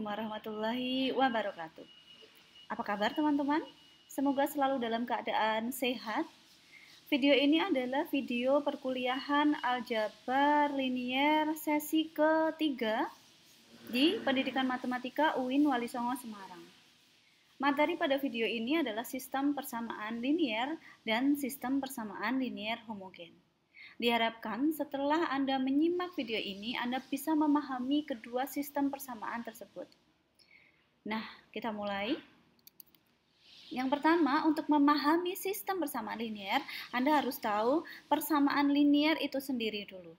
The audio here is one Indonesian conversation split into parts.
warahmatullahi wabarakatuh. Apa kabar teman-teman? Semoga selalu dalam keadaan sehat. Video ini adalah video perkuliahan aljabar linier sesi ketiga di Pendidikan Matematika UIN Wali Songo Semarang. Materi pada video ini adalah sistem persamaan linier dan sistem persamaan linier homogen. Diharapkan setelah Anda menyimak video ini, Anda bisa memahami kedua sistem persamaan tersebut. Nah, kita mulai. Yang pertama, untuk memahami sistem persamaan linier, Anda harus tahu persamaan linier itu sendiri dulu.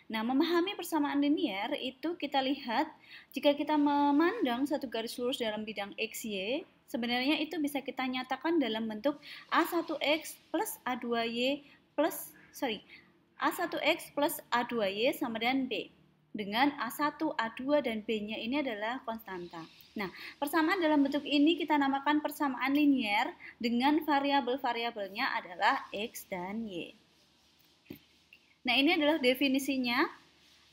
Nah, memahami persamaan linier itu kita lihat jika kita memandang satu garis lurus dalam bidang XY, sebenarnya itu bisa kita nyatakan dalam bentuk A1X plus A2Y plus A1X plus A2Y sama dengan B. Dengan A1, A2, dan B-nya ini adalah konstanta. Nah, persamaan dalam bentuk ini kita namakan persamaan linier dengan variabel-variabelnya adalah X dan Y. Nah, ini adalah definisinya.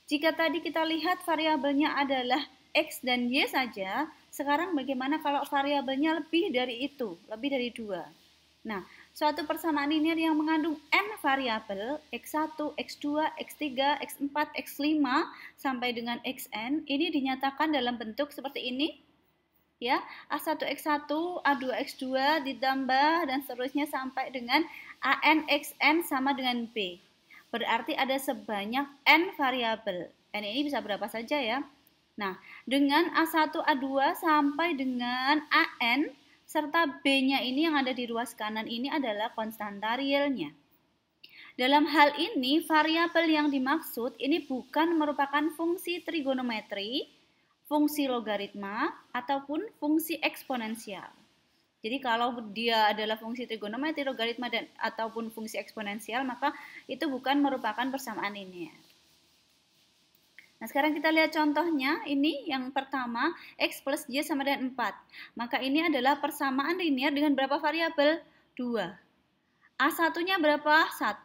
Jika tadi kita lihat variabelnya adalah X dan Y saja, sekarang bagaimana kalau variabelnya lebih dari itu, lebih dari 2? Nah, suatu persamaan linier yang mengandung n variabel, x1, x2, x3, x4, x5, sampai dengan xn, ini dinyatakan dalam bentuk seperti ini. Ya, A1, x1, A2, x2, ditambah dan seterusnya sampai dengan an, xn sama dengan b. Berarti ada sebanyak n variabel. N ini bisa berapa saja ya. Nah, dengan A1, A2 sampai dengan an, serta B-nya ini yang ada di ruas kanan ini adalah konstanta realnya. Dalam hal ini, variabel yang dimaksud ini bukan merupakan fungsi trigonometri, fungsi logaritma, ataupun fungsi eksponensial. Jadi kalau dia adalah fungsi trigonometri, logaritma, dan ataupun fungsi eksponensial, maka itu bukan merupakan persamaan linier. Nah, sekarang kita lihat contohnya. Ini yang pertama, X plus Y sama dengan 4. Maka ini adalah persamaan linier dengan berapa variabel? 2. A1-nya berapa? 1.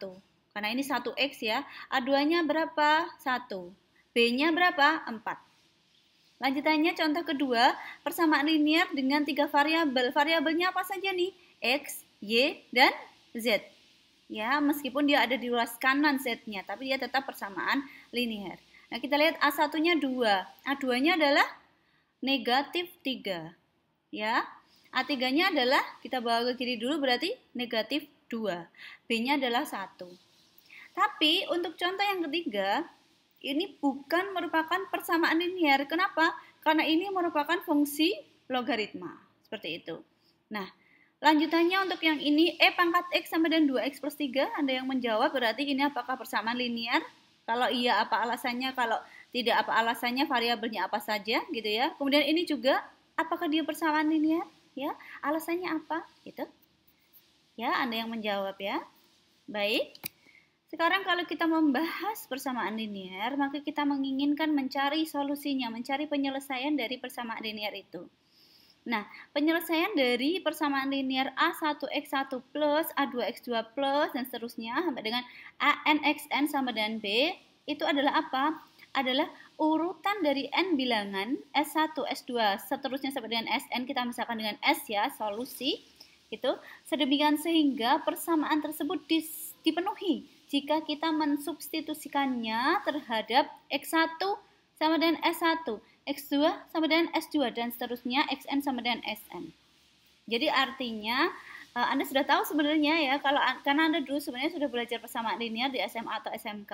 Karena ini 1X ya. A2-nya berapa? 1. B-nya berapa? 4. Lanjutannya contoh kedua, persamaan linier dengan 3 variabel. Variabelnya apa saja nih? X, Y, dan Z. Ya, meskipun dia ada di ruas kanan Z-nya, tapi dia tetap persamaan linier. Nah, kita lihat A1-nya 2. A2-nya adalah negatif 3. Ya. A3-nya adalah, kita bawa ke kiri dulu, berarti negatif 2. B-nya adalah 1. Tapi, untuk contoh yang ketiga, ini bukan merupakan persamaan linier. Kenapa? Karena ini merupakan fungsi logaritma. Seperti itu. Nah, lanjutannya untuk yang ini, E pangkat X sama dengan 2X plus 3. Anda yang menjawab, berarti ini apakah persamaan linier? Kalau iya, apa alasannya? Kalau tidak, apa alasannya? Variabelnya apa saja, gitu ya. Kemudian ini juga, apakah dia persamaan linier? Ya, alasannya apa? Gitu. Ya, Anda yang menjawab ya. Baik. Sekarang kalau kita membahas persamaan linier, maka kita menginginkan mencari solusinya, mencari penyelesaian dari persamaan linier itu. Nah, penyelesaian dari persamaan linier A1X1 plus, A2X2 plus, dan seterusnya sampai dengan ANXN sama dengan B, itu adalah apa? Adalah urutan dari N bilangan, S1, S2, seterusnya sampai dengan Sn, kita misalkan dengan S ya, solusi, gitu. Sedemikian sehingga persamaan tersebut dipenuhi jika kita mensubstitusikannya terhadap X1 sama dengan S1, X2 sama dengan S2, dan seterusnya Xn sama dengan Sn. Jadi artinya Anda sudah tahu sebenarnya ya, karena Anda dulu sebenarnya sudah belajar persamaan linier di SMA atau SMK.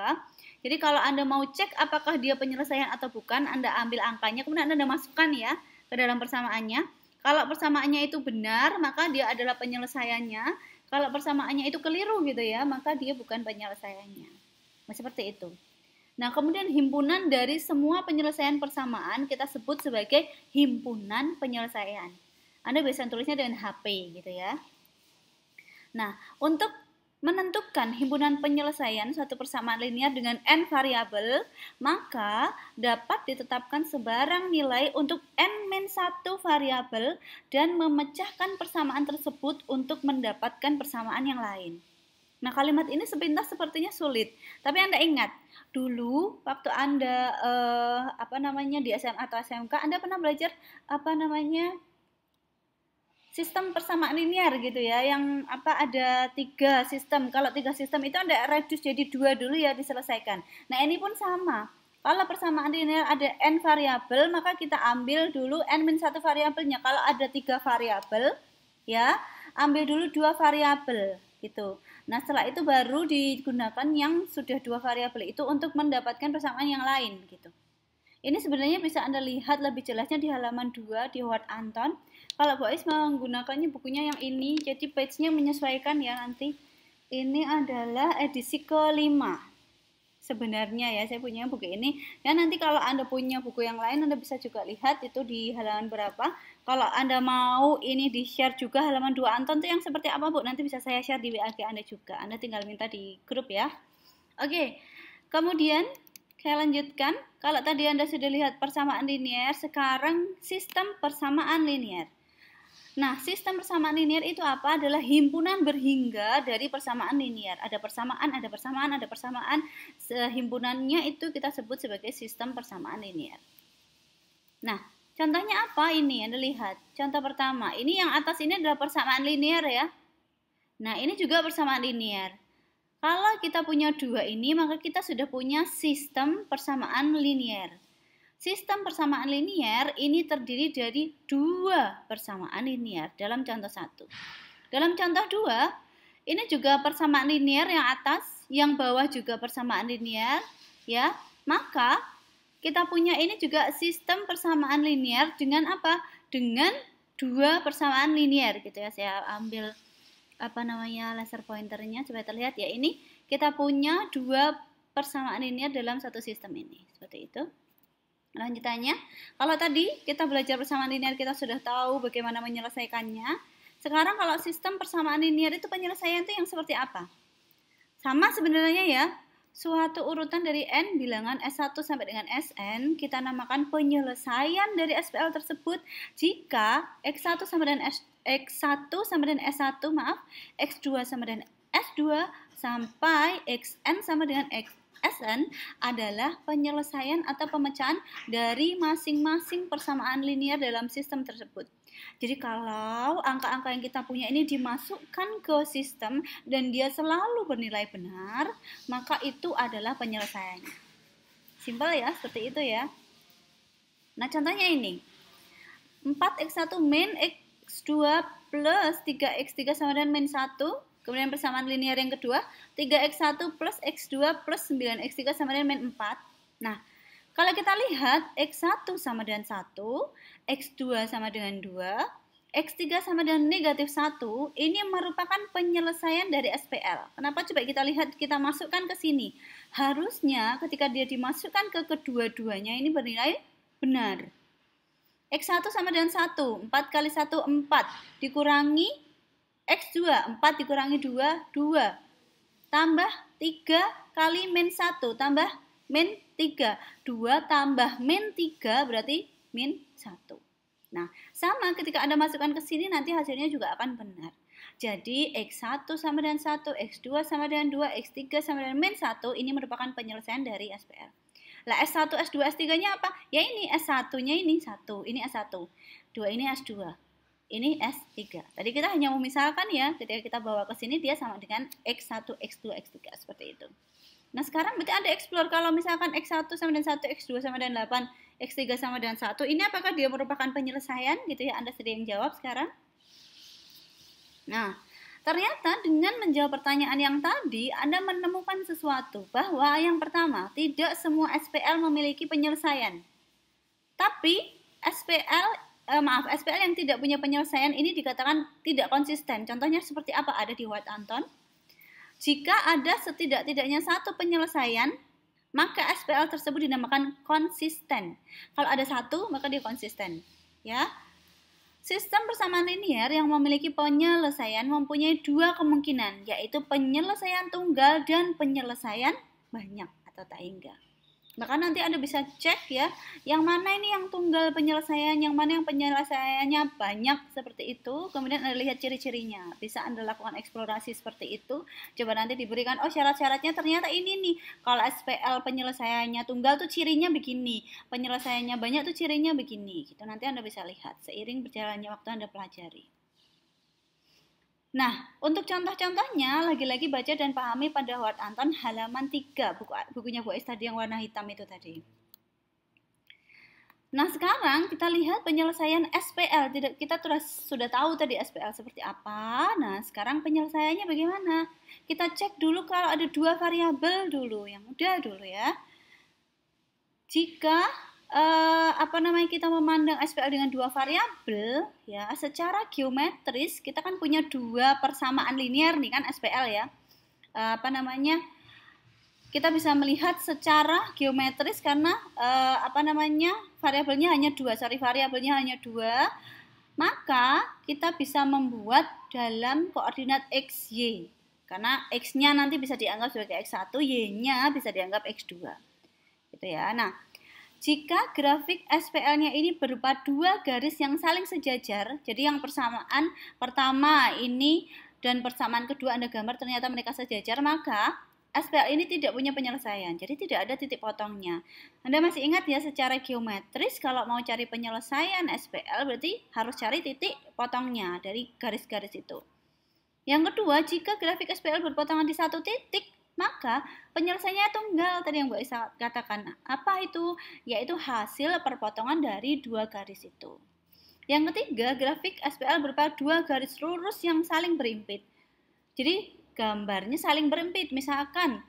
Jadi kalau Anda mau cek apakah dia penyelesaian atau bukan, Anda ambil angkanya, kemudian Anda masukkan ya ke dalam persamaannya. Kalau persamaannya itu benar, maka dia adalah penyelesaiannya. Kalau persamaannya itu keliru gitu ya, maka dia bukan penyelesaiannya. Nah, seperti itu. Nah, kemudian himpunan dari semua penyelesaian persamaan kita sebut sebagai himpunan penyelesaian. Anda bisa tulisnya dengan HP gitu ya. Nah, untuk menentukan himpunan penyelesaian suatu persamaan linier dengan n variabel, maka dapat ditetapkan sebarang nilai untuk n-1 variabel dan memecahkan persamaan tersebut untuk mendapatkan persamaan yang lain. Nah, kalimat ini sepintas sepertinya sulit, tapi Anda ingat, dulu waktu Anda di SMA atau SMK, Anda pernah belajar sistem persamaan linear gitu ya, yang ada 3 sistem. Kalau 3 sistem itu Anda reduce jadi 2 dulu ya, diselesaikan. Nah, ini pun sama. Kalau persamaan linear ada n variabel, maka kita ambil dulu n-1 variabelnya. Kalau ada 3 variabel, ya, ambil dulu 2 variabel gitu. Nah, setelah itu baru digunakan yang sudah 2 variabel itu untuk mendapatkan persamaan yang lain gitu. Ini sebenarnya bisa Anda lihat lebih jelasnya di halaman 2 di Howard Anton. Kalau Bois menggunakannya bukunya yang ini, jadi page-nya menyesuaikan ya nanti. Ini adalah edisi ke-5. Sebenarnya ya, saya punya buku ini. Ya nanti kalau Anda punya buku yang lain, Anda bisa juga lihat itu di halaman berapa. Kalau Anda mau ini di-share juga halaman 2 Anton itu yang seperti apa, Bu? Nanti bisa saya share di WA Anda juga. Anda tinggal minta di grup ya. Oke. Kemudian saya lanjutkan. Kalau tadi Anda sudah lihat persamaan linear, sekarang sistem persamaan linear. Nah, sistem persamaan linear itu apa? Adalah himpunan berhingga dari persamaan linear. Ada persamaan, ada persamaan, ada persamaan. Himpunannya itu kita sebut sebagai sistem persamaan linear. Nah, contohnya apa ini? Anda lihat. Contoh pertama, ini yang atas ini adalah persamaan linear ya. Nah, ini juga persamaan linear. Kalau kita punya 2 ini, maka kita sudah punya sistem persamaan linear. Sistem persamaan linear ini terdiri dari 2 persamaan linear dalam contoh 1. Dalam contoh 2, ini juga persamaan linear yang atas, yang bawah juga persamaan linear, ya. Maka kita punya ini juga sistem persamaan linear dengan apa? Dengan 2 persamaan linear gitu ya. Saya ambil laser pointernya supaya terlihat ya. Ini kita punya 2 persamaan linear dalam satu sistem ini. Seperti itu. Lanjutannya, kalau tadi kita belajar persamaan linear kita sudah tahu bagaimana menyelesaikannya. Sekarang kalau sistem persamaan linear itu penyelesaian itu yang seperti apa? Sama sebenarnya ya, suatu urutan dari n bilangan S1 sampai dengan Sn kita namakan penyelesaian dari SPL tersebut jika X1 sama dengan X1 sama dengan S1, X2 sama dengan S2 sampai Xn sama dengan Sn adalah penyelesaian atau pemecahan dari masing-masing persamaan linear dalam sistem tersebut. Jadi kalau angka-angka yang kita punya ini dimasukkan ke sistem dan dia selalu bernilai benar, maka itu adalah penyelesaiannya. Simpel ya, seperti itu ya. Nah, contohnya ini. 4x1 min x2 plus 3x3 sama dengan min 1. Kemudian persamaan linear yang kedua, 3x1 plus x2 plus 9x3 sama dengan min 4. Nah, kalau kita lihat x1 sama dengan 1, x2 sama dengan 2, x3 sama dengan negatif 1, ini merupakan penyelesaian dari SPL. Kenapa? Coba kita lihat, kita masukkan ke sini. Harusnya ketika dia dimasukkan ke kedua-duanya ini bernilai benar. X1 sama dengan 1, 4 kali 1, 4, dikurangi X2, 4 dikurangi 2, 2. Tambah 3 kali min 1, tambah min 3. 2 tambah min 3 berarti min 1. Nah, sama ketika Anda masukkan ke sini nanti hasilnya juga akan benar. Jadi, X1 sama dengan 1, X2 sama dengan 2, X3 sama dengan min 1, ini merupakan penyelesaian dari SPL. Lah, S1, S2, S3-nya apa? Ya ini, S1-nya ini 1, ini S1. 2 ini S2. Ini S3. Tadi kita hanya memisahkan ya, ketika kita bawa ke sini dia sama dengan X1, X2, X3 seperti itu. Nah, sekarang berarti Anda explore kalau misalkan X1 sama dengan 1, X2 sama dengan 8, X3 sama dengan 1, ini apakah dia merupakan penyelesaian gitu ya? Anda sendiri yang jawab sekarang. Nah, ternyata dengan menjawab pertanyaan yang tadi, Anda menemukan sesuatu bahwa yang pertama, tidak semua SPL memiliki penyelesaian. Tapi SPL yang tidak punya penyelesaian ini dikatakan tidak konsisten. Contohnya seperti apa? Ada di Howard Anton. Jika ada setidak-tidaknya satu penyelesaian, maka SPL tersebut dinamakan konsisten. Kalau ada satu, maka dia konsisten. Ya. Sistem persamaan linear yang memiliki penyelesaian mempunyai 2 kemungkinan, yaitu penyelesaian tunggal dan penyelesaian banyak atau tak hingga. Maka nanti Anda bisa cek ya, yang mana ini yang tunggal penyelesaian, yang mana yang penyelesaiannya banyak seperti itu. Kemudian Anda lihat ciri-cirinya. Bisa Anda lakukan eksplorasi seperti itu. Coba nanti diberikan, oh syarat-syaratnya ternyata ini nih. Kalau SPL penyelesaiannya tunggal tuh cirinya begini, penyelesaiannya banyak tuh cirinya begini. Gitu. Nanti Anda bisa lihat seiring berjalannya waktu Anda pelajari. Nah, untuk contoh-contohnya, lagi-lagi baca dan pahami pada Howard Anton halaman 3, bukunya Bu Ais tadi yang warna hitam itu tadi. Nah, sekarang kita lihat penyelesaian SPL. Kita sudah tahu tadi SPL seperti apa. Nah, sekarang penyelesaiannya bagaimana? Kita cek dulu kalau ada dua variabel dulu, yang mudah dulu ya. Jika kita memandang SPL dengan dua variabel ya, secara geometris kita kan punya dua persamaan linear nih kan SPL ya. Kita bisa melihat secara geometris karena variabelnya hanya dua, maka kita bisa membuat dalam koordinat x, y. Karena x-nya nanti bisa dianggap sebagai x1, y-nya bisa dianggap x2. Gitu ya. Nah, jika grafik SPL-nya ini berupa dua garis yang saling sejajar, jadi yang persamaan pertama ini dan persamaan kedua Anda gambar ternyata mereka sejajar, maka SPL ini tidak punya penyelesaian, jadi tidak ada titik potongnya. Anda masih ingat ya, secara geometris kalau mau cari penyelesaian SPL berarti harus cari titik potongnya dari garis-garis itu. Yang kedua, jika grafik SPL berpotongan di satu titik, maka penyelesaiannya tunggal tadi yang Bu Isa katakan. Apa itu? Yaitu hasil perpotongan dari dua garis itu. Yang ketiga, grafik SPL berupa dua garis lurus yang saling berimpit. Jadi gambarnya saling berimpit. Misalkan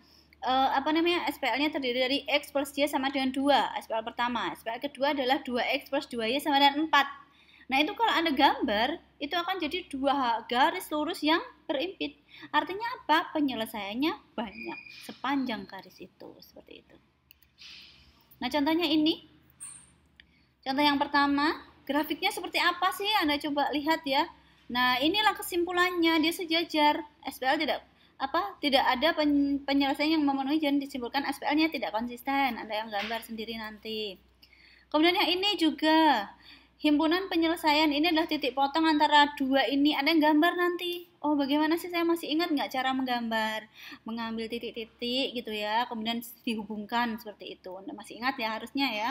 SPL-nya terdiri dari X plus Y sama dengan 2. SPL pertama. SPL kedua adalah 2X plus 2Y sama dengan 4. Nah, itu kalau Anda gambar, itu akan jadi dua garis lurus yang berimpit. Artinya apa? Penyelesaiannya banyak sepanjang garis itu, seperti itu. Nah, contohnya ini. Contoh yang pertama, grafiknya seperti apa sih? Anda coba lihat ya. Nah, inilah kesimpulannya, dia sejajar. SPL tidak ada penyelesaian yang memenuhi dan disimpulkan SPL-nya tidak konsisten. Anda yang gambar sendiri nanti. Kemudian yang ini juga himpunan penyelesaian, ini adalah titik potong antara dua ini. Anda yang gambar nanti. Oh, bagaimana sih, saya masih ingat nggak cara menggambar? Mengambil titik-titik gitu ya, kemudian dihubungkan seperti itu. Anda masih ingat ya harusnya ya.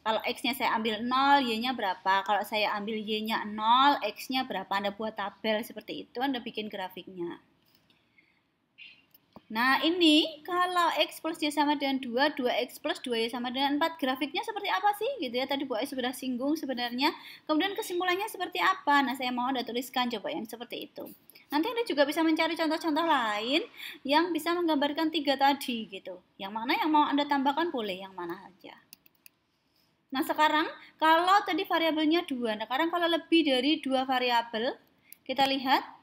Kalau X-nya saya ambil 0, Y-nya berapa? Kalau saya ambil Y-nya 0, X-nya berapa? Anda buat tabel seperti itu, Anda bikin grafiknya. Nah, ini kalau X plus Y sama dengan 2, 2X plus 2Y sama dengan 4, grafiknya seperti apa sih? Gitu ya, tadi Bu Ais sudah singgung sebenarnya. Kemudian kesimpulannya seperti apa? Nah, saya mau Anda tuliskan coba yang seperti itu. Nanti Anda juga bisa mencari contoh-contoh lain yang bisa menggambarkan 3 tadi gitu. Yang mana yang mau Anda tambahkan boleh, yang mana saja. Nah, sekarang kalau tadi variabelnya 2, nah sekarang kalau lebih dari 2 variabel, kita lihat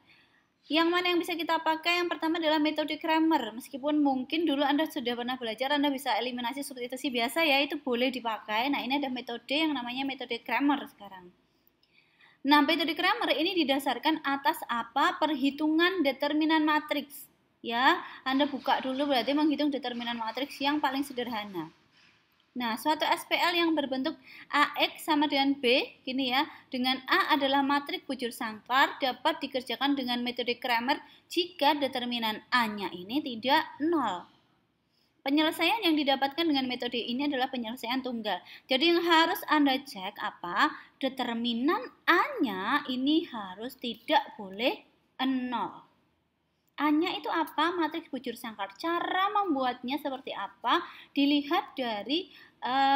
yang mana yang bisa kita pakai. Yang pertama adalah metode Cramer. Meskipun mungkin dulu Anda sudah pernah belajar, Anda bisa eliminasi seperti itu sih biasa ya, itu boleh dipakai. Nah, ini ada metode yang namanya metode Cramer sekarang. Nah, metode Cramer ini didasarkan atas apa? Perhitungan determinan matriks. Ya, Anda buka dulu berarti menghitung determinan matriks yang paling sederhana. Nah, suatu SPL yang berbentuk AX sama dengan B, gini ya, dengan A adalah matriks bujur sangkar, dapat dikerjakan dengan metode Cramer jika determinan A-nya ini tidak 0. Penyelesaian yang didapatkan dengan metode ini adalah penyelesaian tunggal. Jadi yang harus Anda cek apa? Determinan A-nya ini harus tidak boleh 0. A-nya itu apa? Matriks bujur sangkar. Cara membuatnya seperti apa? Dilihat dari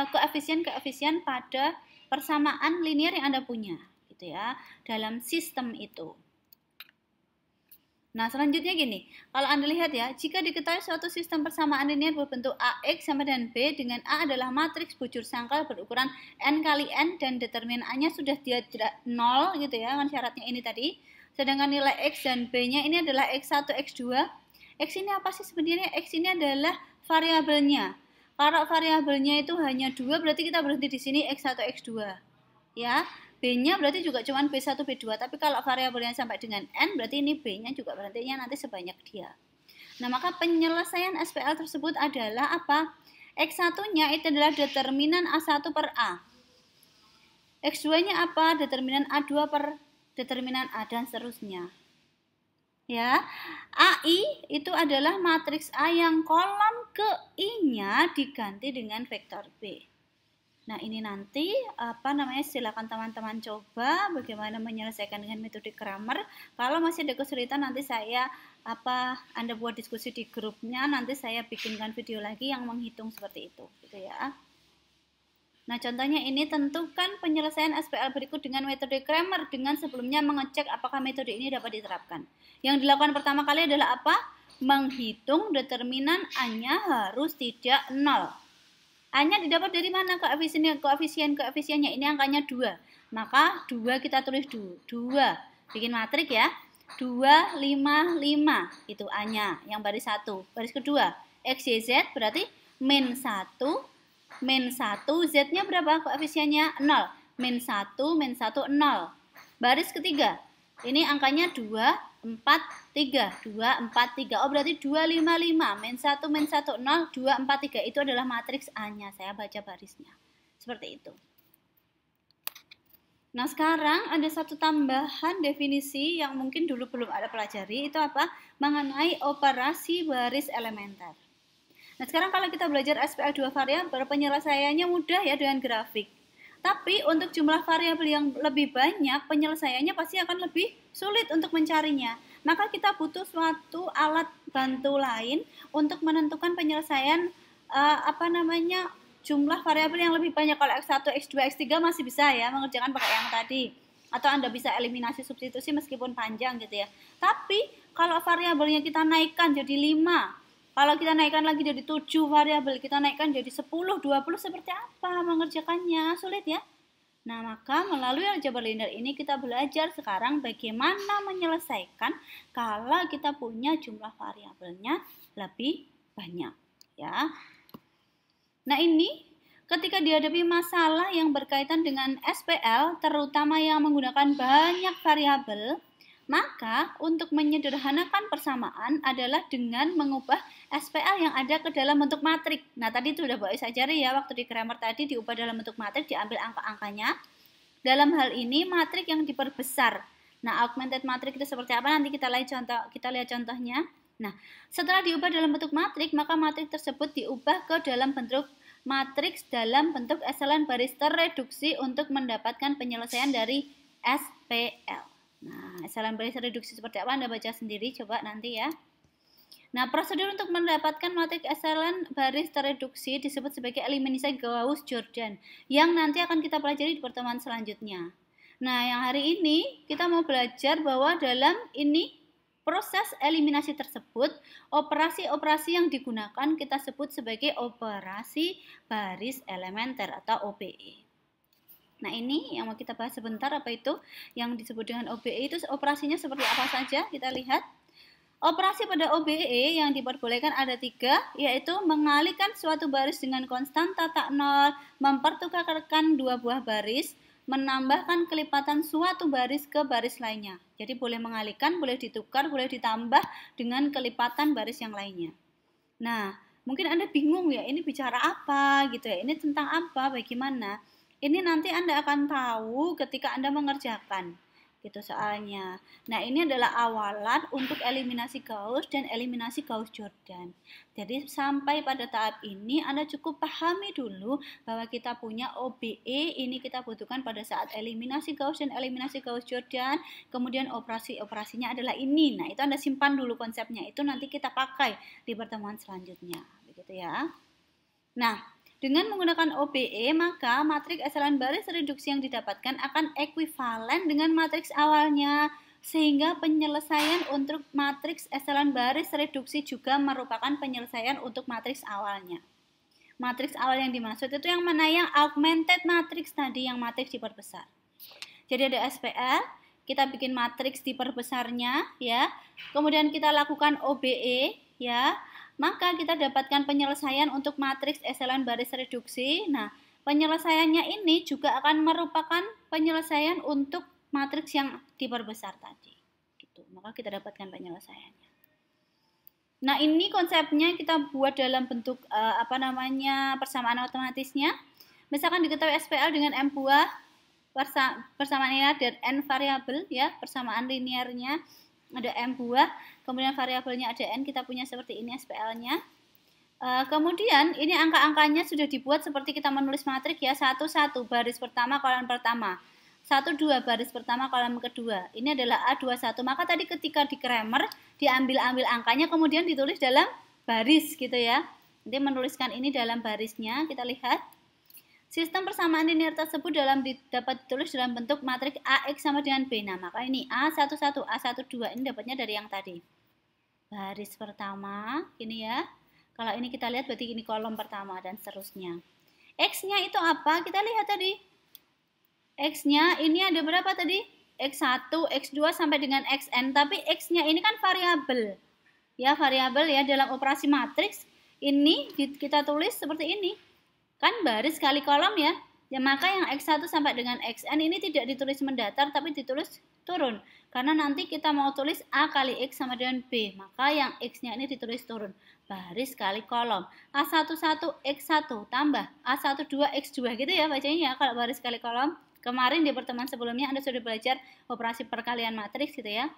koefisien-koefisien pada persamaan linear yang Anda punya, gitu ya, dalam sistem itu. Nah, selanjutnya gini, kalau Anda lihat ya, jika diketahui suatu sistem persamaan linear berbentuk AX sama dengan B, dengan A adalah matriks bujur sangkar berukuran N kali N dan determinan A-nya sudah tidak 0, gitu ya, kan syaratnya ini tadi. Sedangkan nilai X dan B-nya ini adalah X1, X2. X ini apa sih sebenarnya? X ini adalah variabelnya. Kalau variabelnya itu hanya 2, berarti kita berhenti di sini X1, X2. Ya, B-nya berarti juga cuma B1, B2. Tapi kalau variabelnya sampai dengan N, berarti ini B-nya juga berhentinya nanti sebanyak dia. Nah, maka penyelesaian SPL tersebut adalah apa? X1-nya itu adalah determinan A1 per A. X2-nya apa? Determinan A2 per determinan A dan seterusnya. Ya, AI itu adalah matriks A yang kolom ke I-nya diganti dengan vektor B. Nah, ini nanti silakan teman-teman coba bagaimana menyelesaikan dengan metode Cramer. Kalau masih ada kesulitan nanti saya Anda buat diskusi di grupnya, nanti saya bikinkan video lagi yang menghitung seperti itu, gitu ya. Nah, contohnya ini tentukan penyelesaian SPL berikut dengan metode Cramer dengan sebelumnya mengecek apakah metode ini dapat diterapkan. Yang dilakukan pertama kali adalah apa? Menghitung determinan A-nya harus tidak 0. A-nya didapat dari mana? Koefisiennya ini angkanya 2. Maka 2 kita tulis dulu. 2. Bikin matrik ya. 2, 5, 5. Itu A-nya yang baris 1. Baris kedua, X, Y, Z berarti min 1. Min 1, Z-nya berapa koefisiennya? 0. Min 1, min 1, 0. Baris ketiga, ini angkanya 2, 4, 3. 2, 4, 3. Oh, berarti 2, 5, 5. Min 1, min 1, 0. 2, 4, 3. Itu adalah matriks A-nya. Saya baca barisnya. Seperti itu. Nah, sekarang ada satu tambahan definisi yang mungkin dulu belum ada pelajari. Itu apa? Mengenai operasi baris elementer. Nah, sekarang kalau kita belajar SPL 2 variabel, penyelesaiannya mudah ya dengan grafik. Tapi untuk jumlah variabel yang lebih banyak, penyelesaiannya pasti akan lebih sulit untuk mencarinya. Maka kita butuh suatu alat bantu lain untuk menentukan penyelesaian jumlah variabel yang lebih banyak. Kalau X1, X2, X3 masih bisa ya mengerjakan pakai yang tadi. Atau Anda bisa eliminasi substitusi meskipun panjang gitu ya. Tapi kalau variabelnya kita naikkan jadi 5, kalau kita naikkan lagi jadi 7 variabel, kita naikkan jadi 10, 20, seperti apa mengerjakannya? Sulit ya? Nah, maka melalui aljabar linear ini kita belajar sekarang bagaimana menyelesaikan kalau kita punya jumlah variabelnya lebih banyak. Ya. Nah, ini ketika dihadapi masalah yang berkaitan dengan SPL, terutama yang menggunakan banyak variabel, maka untuk menyederhanakan persamaan adalah dengan mengubah SPL yang ada ke dalam bentuk matrik. Nah, tadi itu udah saya ajari ya waktu di Cramer tadi, diubah dalam bentuk matrik, diambil angka-angkanya. Dalam hal ini matrik yang diperbesar. Nah, augmented matrik itu seperti apa? Nanti kita lihat contohnya. Nah, setelah diubah dalam bentuk matrik, maka matrik tersebut diubah ke dalam bentuk matriks dalam bentuk echelon baris terreduksi untuk mendapatkan penyelesaian dari SPL. Nah, echelon baris reduksi seperti apa Anda baca sendiri coba nanti ya. Nah, prosedur untuk mendapatkan matriks echelon baris tereduksi disebut sebagai eliminasi Gauss-Jordan yang nanti akan kita pelajari di pertemuan selanjutnya. Nah, yang hari ini kita mau belajar bahwa dalam ini proses eliminasi tersebut, operasi-operasi yang digunakan kita sebut sebagai operasi baris elementer atau OBE. Nah, ini yang mau kita bahas sebentar, apa itu yang disebut dengan OBE itu operasinya seperti apa saja, kita lihat. Operasi pada OBE yang diperbolehkan ada 3, yaitu mengalihkan suatu baris dengan konstan tata 0, mempertukarkan 2 buah baris, menambahkan kelipatan suatu baris ke baris lainnya. Jadi boleh mengalihkan, boleh ditukar, boleh ditambah dengan kelipatan baris yang lainnya. Nah, mungkin Anda bingung ya, ini bicara apa gitu ya, ini tentang apa, bagaimana? Ini nanti Anda akan tahu ketika Anda mengerjakan gitu soalnya. Nah, ini adalah awalan untuk eliminasi Gauss dan eliminasi Gauss-Jordan. Jadi sampai pada tahap ini Anda cukup pahami dulu bahwa kita punya OBE, ini kita butuhkan pada saat eliminasi Gauss dan eliminasi Gauss-Jordan. Kemudian operasinya adalah ini. Nah, itu Anda simpan dulu konsepnya. Itu nanti kita pakai di pertemuan selanjutnya, begitu ya. Nah, dengan menggunakan OBE, maka matriks echelon baris reduksi yang didapatkan akan ekuivalen dengan matriks awalnya, sehingga penyelesaian untuk matriks echelon baris reduksi juga merupakan penyelesaian untuk matriks awalnya. Matriks awal yang dimaksud itu yang mana? Yang augmented matriks tadi, yang matriks diperbesar. Jadi ada SPL, kita bikin matriks diperbesarnya, ya. Kemudian kita lakukan OBE, ya. Maka kita dapatkan penyelesaian untuk matriks echelon baris reduksi. Nah, penyelesaiannya ini juga akan merupakan penyelesaian untuk matriks yang diperbesar tadi. Gitu. Maka kita dapatkan penyelesaiannya. Nah, ini konsepnya kita buat dalam bentuk persamaan otomatisnya. Misalkan diketahui SPL dengan M buah persamaan linear dan N variabel ya, persamaan linearnya ada M buah, kemudian variabelnya ada N, kita punya seperti ini SPL-nya. Kemudian ini angka-angkanya sudah dibuat seperti kita menulis matriks ya, 1, 1 baris pertama kolom pertama, 1, 2 baris pertama kolom kedua. Ini adalah A21. Maka tadi ketika di grammar diambil angkanya kemudian ditulis dalam baris gitu ya. Nanti menuliskan ini dalam barisnya, kita lihat. Sistem persamaan linear tersebut dapat ditulis dalam bentuk matriks AX sama dengan B. Nah, maka ini A11, A12 ini dapatnya dari yang tadi. Baris pertama, ini ya. Kalau ini kita lihat berarti ini kolom pertama dan seterusnya. X-nya itu apa? Kita lihat tadi. X-nya ini ada berapa tadi? X1, X2 sampai dengan Xn. Tapi X-nya ini kan variabel. Ya, variabel ya, dalam operasi matriks ini kita tulis seperti ini. Kan baris kali kolom ya. Ya, maka yang X1 sampai dengan Xn ini tidak ditulis mendatar tapi ditulis turun. Karena nanti kita mau tulis A kali X sama dengan B. Maka yang X-nya ini ditulis turun. Baris kali kolom. A11 X1 tambah A12 X2 gitu ya bacanya ya kalau baris kali kolom. Kemarin di pertemuan sebelumnya Anda sudah belajar operasi perkalian matriks gitu ya.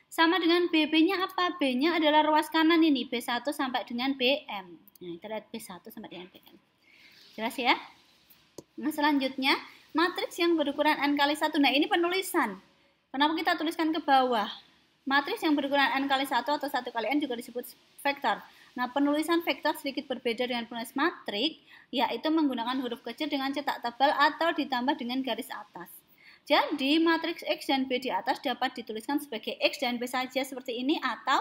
Sama dengan BB-nya apa? B-nya adalah ruas kanan ini, B1 sampai dengan BM. Nah, kita lihat B1 sampai dengan BM. Jelas ya? Nah, selanjutnya, matriks yang berukuran N kali 1. Nah, ini penulisan. Kenapa kita tuliskan ke bawah? Matriks yang berukuran N kali 1 atau 1 kali N juga disebut vektor. Nah, penulisan vektor sedikit berbeda dengan penulis matriks, yaitu menggunakan huruf kecil dengan cetak tebal atau ditambah dengan garis atas. Jadi, matriks X dan B di atas dapat dituliskan sebagai X dan B saja seperti ini, atau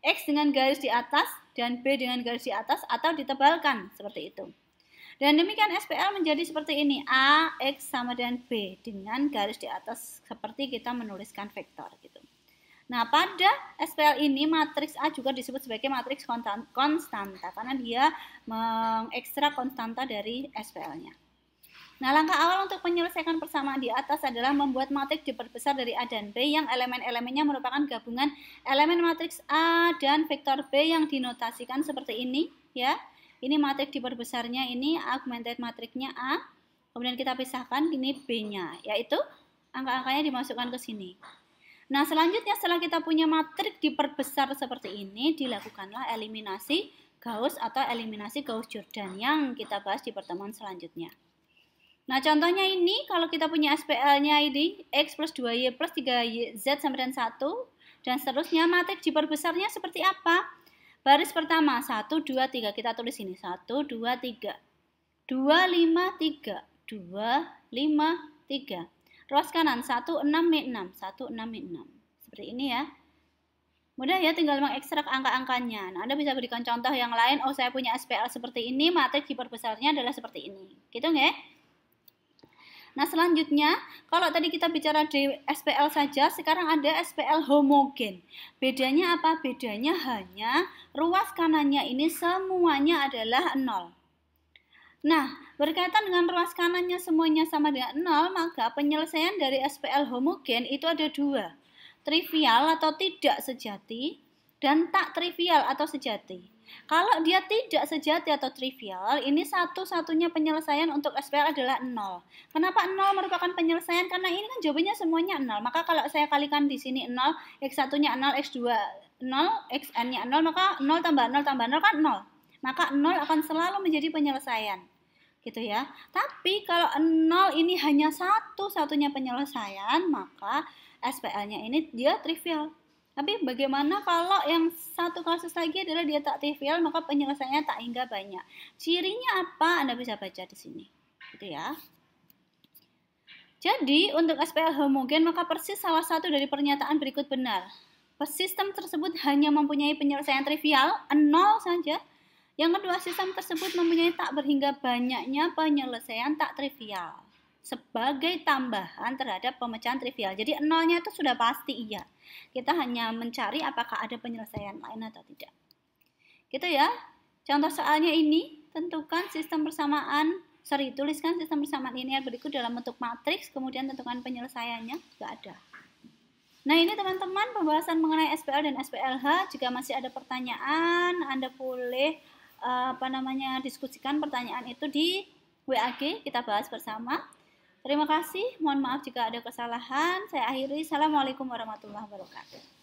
X dengan garis di atas dan B dengan garis di atas, atau ditebalkan seperti itu. Dan demikian SPL menjadi seperti ini, A, X sama dengan B dengan garis di atas seperti kita menuliskan vektor gitu. Nah, pada SPL ini matriks A juga disebut sebagai matriks konstanta karena dia mengekstrak konstanta dari SPL-nya. Nah, langkah awal untuk menyelesaikan persamaan di atas adalah membuat matriks diperbesar dari A dan B yang elemen-elemennya merupakan gabungan elemen matriks A dan vektor B yang dinotasikan seperti ini ya. Ini matriks diperbesarnya, ini augmented matriksnya A. Kemudian kita pisahkan, ini B-nya, yaitu angka-angkanya dimasukkan ke sini. Nah, selanjutnya setelah kita punya matriks diperbesar seperti ini, dilakukanlah eliminasi Gauss atau eliminasi Gauss-Jordan yang kita bahas di pertemuan selanjutnya. Nah, contohnya ini, kalau kita punya SPL-nya ini, X plus 2Y plus 3Z sampai dengan 1, dan seterusnya, matriks diperbesarnya seperti apa? Baris pertama, 1, 2, 3. Kita tulis ini, 1, 2, 3. 2, 5, 3. 2, 5, 3. Ruas kanan, 1, 6, 6. 1, 6, 6. Seperti ini ya. Mudah ya, tinggal mengekstrak angka-angkanya. Nah, Anda bisa berikan contoh yang lain. Oh, saya punya SPL seperti ini, matriks diperbesarnya adalah seperti ini. Gitu nggak? Nah, selanjutnya, kalau tadi kita bicara di SPL saja, sekarang ada SPL homogen. Bedanya apa? Bedanya hanya ruas kanannya ini semuanya adalah 0. Nah, berkaitan dengan ruas kanannya semuanya sama dengan 0, maka penyelesaian dari SPL homogen itu ada dua. Trivial atau tidak sejati, dan tak trivial atau sejati. Kalau dia tidak sejati atau trivial, ini satu-satunya penyelesaian untuk SPL adalah 0. Kenapa 0 merupakan penyelesaian? Karena ini kan jawabannya semuanya 0. Maka kalau saya kalikan di sini 0, X1-nya 0, X2 0, Xn-nya 0, maka 0 tambah 0 tambah 0 kan 0. Maka 0 akan selalu menjadi penyelesaian. Gitu ya. Tapi kalau 0 ini hanya satu-satunya penyelesaian, maka SPL-nya ini dia trivial. Tapi bagaimana kalau yang satu kasus lagi adalah dia tak trivial, maka penyelesaiannya tak hingga banyak. Cirinya apa? Anda bisa baca di sini. Gitu ya. Jadi, untuk SPL homogen, maka persis salah satu dari pernyataan berikut benar. Sistem tersebut hanya mempunyai penyelesaian trivial, 0 saja. Yang kedua, sistem tersebut mempunyai tak berhingga banyaknya penyelesaian tak trivial sebagai tambahan terhadap pemecahan trivial. Jadi 0-nya itu sudah pasti iya. Kita hanya mencari apakah ada penyelesaian lain atau tidak. Gitu ya. Contoh soalnya ini, tuliskan sistem persamaan linear berikut dalam bentuk matriks, kemudian tentukan penyelesaiannya, nggak ada. Nah, ini teman-teman pembahasan mengenai SPL dan SPLH. Jika masih ada pertanyaan, Anda boleh diskusikan pertanyaan itu di WAG, kita bahas bersama. Terima kasih, mohon maaf jika ada kesalahan. Saya akhiri. Assalamualaikum warahmatullahi wabarakatuh.